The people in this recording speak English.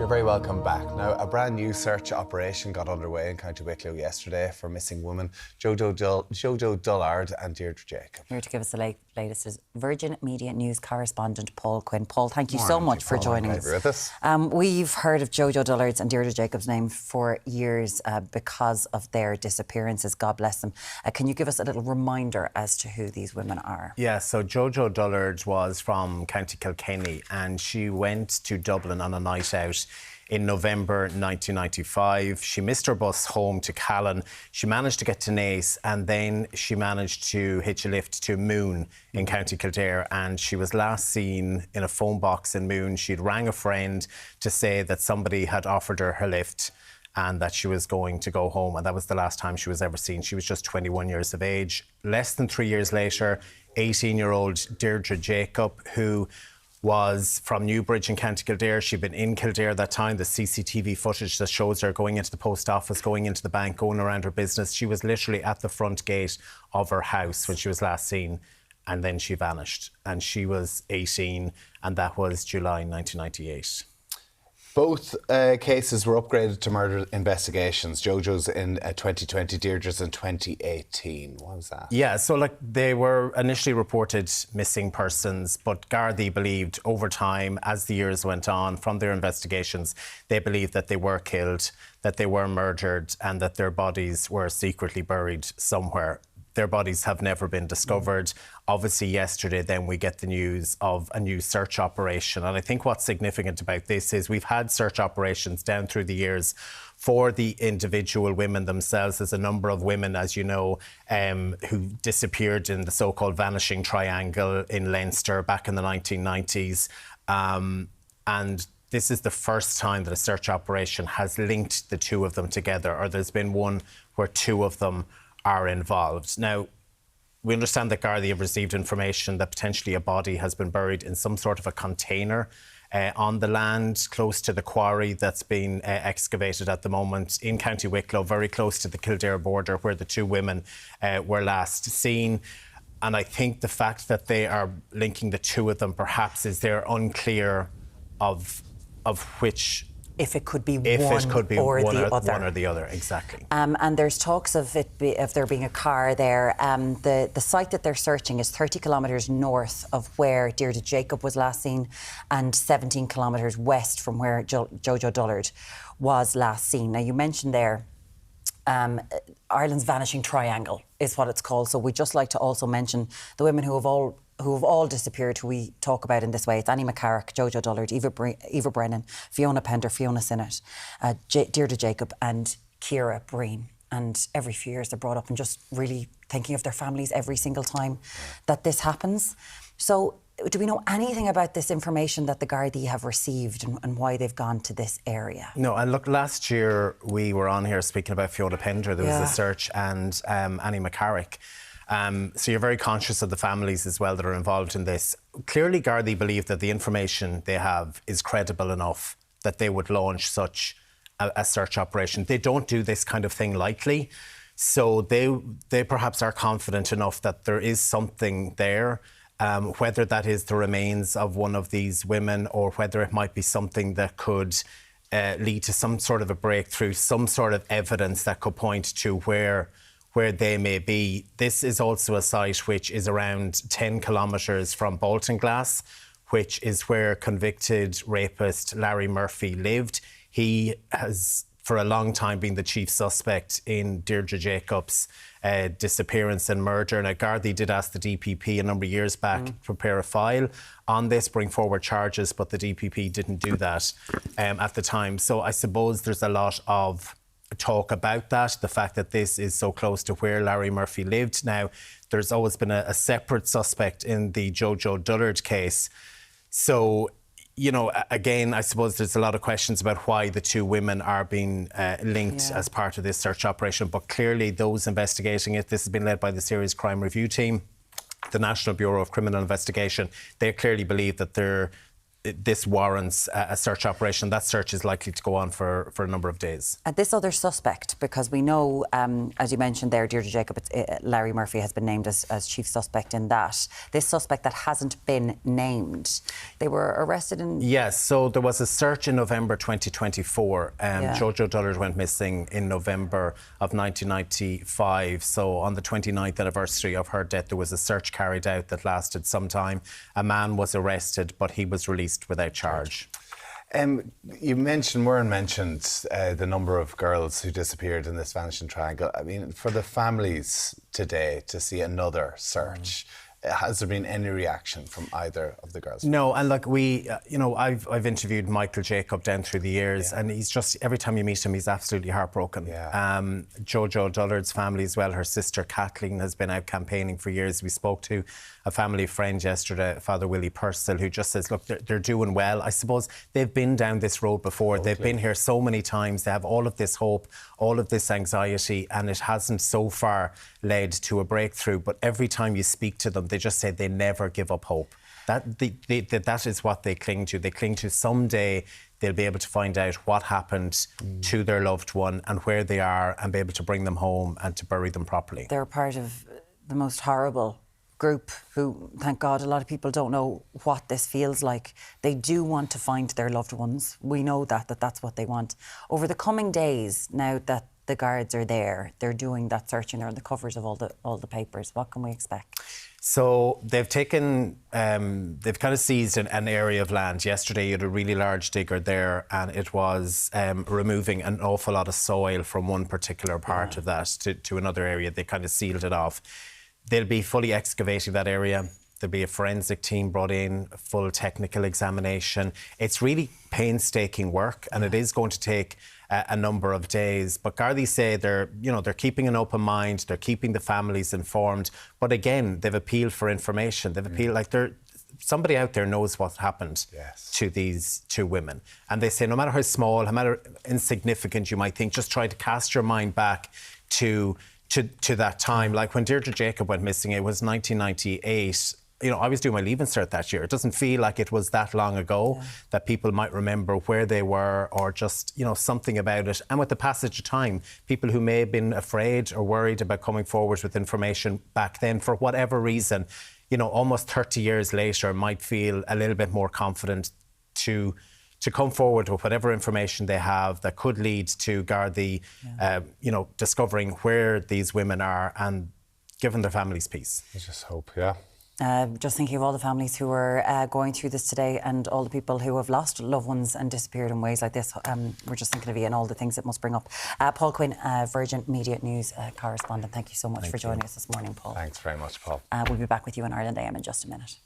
You're very welcome back. Now, a brand new search operation got underway in County Wicklow yesterday for missing women Jojo Dullard and Deirdre Jacob. Here to give us the latest is Virgin Media News correspondent Paul Quinn. Paul, thank you so much for joining us. We've heard of Jojo Dullard's and Deirdre Jacob's name for years because of their disappearances. God bless them. Can you give us a little reminder as to who these women are? Yeah, so Jojo Dullard was from County Kilkenny and she went to Dublin on a night out in November 1995. She missed her bus home to Callan. She managed to get to Naas and then she managed to hitch a lift to Moon in County Kildare, and she was last seen in a phone box in Moon. She'd rang a friend to say that somebody had offered her lift and that she was going to go home, and that was the last time she was ever seen. She was just 21 years of age. Less than 3 years later, 18-year-old Deirdre Jacob, who was from Newbridge in County Kildare. She'd been in Kildare that time. The CCTV footage that shows her going into the post office, going into the bank, going around her business. She was literally at the front gate of her house when she was last seen, and then she vanished. And she was 18, and that was July 1998. Both cases were upgraded to murder investigations. Jojo's in 2020, Deirdre's in 2018. What was that? Yeah, so they were initially reported missing persons, but Gardaí believed over time, as the years went on, from their investigations, they believed that they were killed, that they were murdered, and that their bodies were secretly buried somewhere. Their bodies have never been discovered. Obviously, yesterday, then we get the news of a new search operation. And I think what's significant about this is we've had search operations down through the years for the individual women themselves. There's a number of women, as you know, who disappeared in the so-called vanishing triangle in Leinster back in the 1990s. And this is the first time that a search operation has linked the two of them together, or there's been one where two of them are involved. Now, we understand that Gardaí have received information that potentially a body has been buried in some sort of a container on the land close to the quarry that's been excavated at the moment in County Wicklow, very close to the Kildare border where the two women were last seen. And I think the fact that they are linking the two of them perhaps is they're unclear of which... If it could be one or the other, exactly. And there's talks of there being a car there. The site that they're searching is 30 kilometres north of where Deirdre Jacob was last seen and 17 kilometres west from where Jojo Dullard was last seen. Now, you mentioned there Ireland's vanishing triangle is what it's called. So we'd just like to also mention the women who have all disappeared, who we talk about in this way. It's Annie McCarrick, Jojo Dullard, Eva Brennan, Fiona Pender, Fiona Sinnott, Deirdre Jacob and Ciara Breen. And every few years they're brought up and just really thinking of their families every single time that this happens. So do we know anything about this information that the Gardaí have received and why they've gone to this area? No, and look, last year we were on here speaking about Fiona Pender. There was a search, and Annie McCarrick. So you're very conscious of the families as well that are involved in this. Clearly, Gardaí believe that the information they have is credible enough that they would launch such a search operation. They don't do this kind of thing lightly. So they perhaps are confident enough that there is something there, whether that is the remains of one of these women or whether it might be something that could lead to some sort of a breakthrough, some sort of evidence that could point to where they may be. This is also a site which is around 10 kilometres from Baltinglass, which is where convicted rapist Larry Murphy lived. He has, for a long time, been the chief suspect in Deirdre Jacob's disappearance and murder. Now, Gardaí did ask the DPP a number of years back to prepare a file on this, bring forward charges, but the DPP didn't do that at the time. So I suppose there's a lot of talk about that, the fact that this is so close to where Larry Murphy lived. Now, there's always been a separate suspect in the Jojo Dullard case. So, you know, again, I suppose there's a lot of questions about why the two women are being linked as part of this search operation. But clearly those investigating it, this has been led by the Serious Crime Review Team, the National Bureau of Criminal Investigation. They clearly believe that this warrants a search operation. That search is likely to go on for a number of days. This other suspect, because we know, as you mentioned there, Deirdre Jacob, Larry Murphy has been named as chief suspect in that. This suspect that hasn't been named, they were arrested in... Yes, so there was a search in November 2024. Jojo Dullard went missing in November of 1995. So on the 29th anniversary of her death, there was a search carried out that lasted some time. A man was arrested, but he was released without charge. Warren mentioned the number of girls who disappeared in this vanishing triangle. I mean, for the families today to see another search, has there been any reaction from either of the girls? No, and look, I've interviewed Michael Jacob down through the years, and he's just, every time you meet him, he's absolutely heartbroken. Jojo Dullard's family as well, her sister Kathleen has been out campaigning for years. We spoke to a family friend yesterday, Father Willie Purcell, who just says, look, they're doing well. I suppose they've been down this road before. Totally. They've been here so many times. They have all of this hope, all of this anxiety, and it hasn't so far led to a breakthrough. But every time you speak to them, they just say they never give up hope. That is what they cling to. They cling to someday they'll be able to find out what happened to their loved one and where they are, and be able to bring them home and to bury them properly. They're part of the most horrible group who, thank God, a lot of people don't know what this feels like. They do want to find their loved ones. We know that's what they want. Over the coming days, now that the guards are there, they're doing that searching, they're on the covers of all the papers. What can we expect? So they've taken, they've kind of seized an area of land. Yesterday you had a really large digger there, and it was removing an awful lot of soil from one particular part of that to another area. They kind of sealed it off. They'll be fully excavating that area. There'll be a forensic team brought in, a full technical examination. It's really painstaking work, and it is going to take a number of days. But Gardaí say they're keeping an open mind, they're keeping the families informed. But again, they've appealed for information. They've appealed, somebody out there knows what happened to these two women. And they say no matter how small, no matter insignificant you might think, just try to cast your mind back to that time. Like when Deirdre Jacob went missing, it was 1998. I was doing my Leaving Cert that year. It doesn't feel like it was that long ago that people might remember where they were, or just, something about it. And with the passage of time, people who may have been afraid or worried about coming forward with information back then, for whatever reason, almost 30 years later, might feel a little bit more confident to come forward with whatever information they have that could lead to Gardaí, discovering where these women are and giving their families peace. I just hope, Just thinking of all the families who are going through this today, and all the people who have lost loved ones and disappeared in ways like this. We're just thinking of you and all the things it must bring up. Paul Quinn, Virgin Media News correspondent, thank you so much for joining us this morning, Paul. Thanks very much, Paul. We'll be back with you in Ireland AM in just a minute.